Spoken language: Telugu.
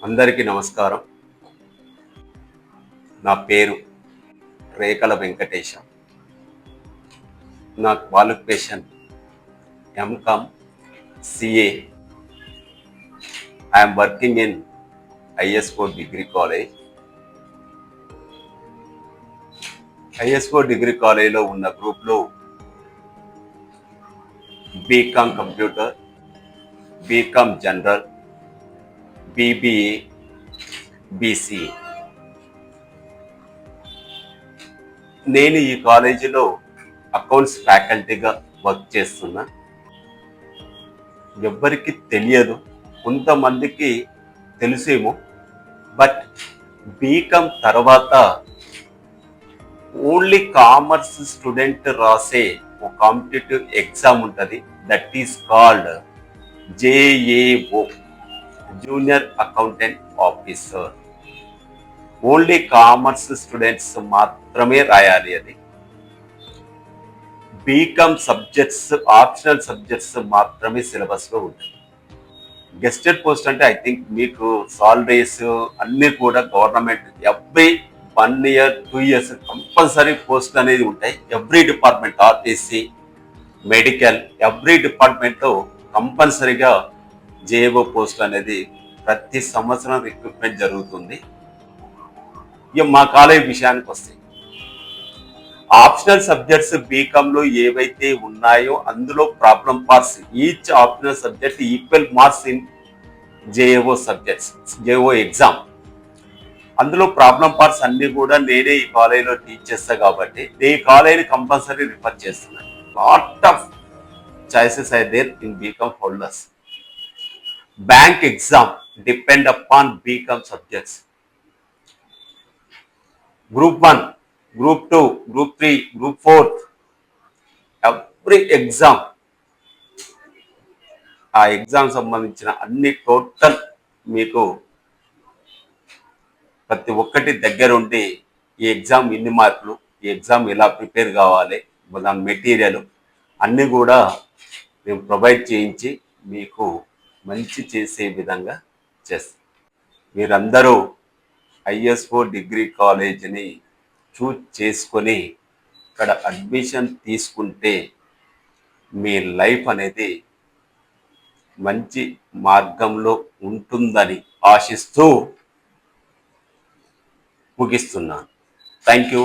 అందరికీ నమస్కారం. నా పేరు రేఖల వెంకటేశం. నా qualification MCom CA. I'm working in ISO degree college. ISO degree కాలేజ్లో ఉన్న గ్రూప్లో BCom computer, BCom general, BBA, BCA. నేను ఈ కాలేజీలో అకౌంట్స్ ఫ్యాకల్టీగా వర్క్ చేస్తున్నా. ఎవ్వరికి తెలియదు, కొంతమందికి తెలుసేమో. బట్ బీకామ్ తర్వాత ఓన్లీ కామర్స్ స్టూడెంట్ రాసే ఒక కాంపిటేటివ్ ఎగ్జామ్ ఉంటుంది. That is called JAO, junior accountant officer. Only commerce students మాత్రమే రాయాలి. అది బీకామ్ సబ్జెక్ట్స్, ఆప్షనల్ సబ్జెక్ట్స్ మాత్రమే సిలబస్లో ఉంటుంది. గెస్టెడ్ పోస్ట్ అంటే ఐ థింక్ మీకు సాలరీస్ అన్నీ కూడా government every 1 year 2 years compulsory post అనేది ఉంటాయి. Every department, RTC, medical, every డిపార్ట్మెంట్లో కంపల్సరీగా జేఏఓ పోస్ట్ అనేది ప్రతి సంవత్సరం రిక్రూట్మెంట్ జరుగుతుంది. ఇక మా కాలేజ్ విషయానికి వస్తే ఆప్షనల్ సబ్జెక్ట్స్ బీకామ్లో ఏవైతే ఉన్నాయో అందులో problem parts, each optional subject equal marks in JAO subjects, JO exam. అందులో ప్రాబ్లం పార్ట్స్ అన్ని కూడా నేనే ఈ కాలేజీలో టీచ్ చేస్తా కాబట్టి ఈ కాలేజీని కంపల్సరీ రిఫర్ చేస్తున్నాను. Lot of choices are there in BCom holders. Bank exam depend upon BCom subjects. Group 1, group 2, group 3, group 4, every exam, ఆ ఎగ్జామ్ సంబంధించిన అన్ని టోటల్ మీకు ప్రతి ఒక్కటి దగ్గరుండి ఈ ఎగ్జామ్ ఎన్ని మార్కులు, ఈ ఎగ్జామ్ ఎలా ప్రిపేర్ కావాలి, దాని మెటీరియల్ అన్నీ కూడా మేము ప్రొవైడ్ చేయించి మీకు మంచి చేసే విధంగా చేస్తాం. మీరందరూ ఐఎస్ఓ డిగ్రీ కాలేజీని చూజ్ చేసుకొని ఇక్కడ అడ్మిషన్ తీసుకుంటే మీ లైఫ్ అనేది మంచి మార్గంలో ఉంటుందని ఆశిస్తూ ముగిస్తున్నాను. Thank you.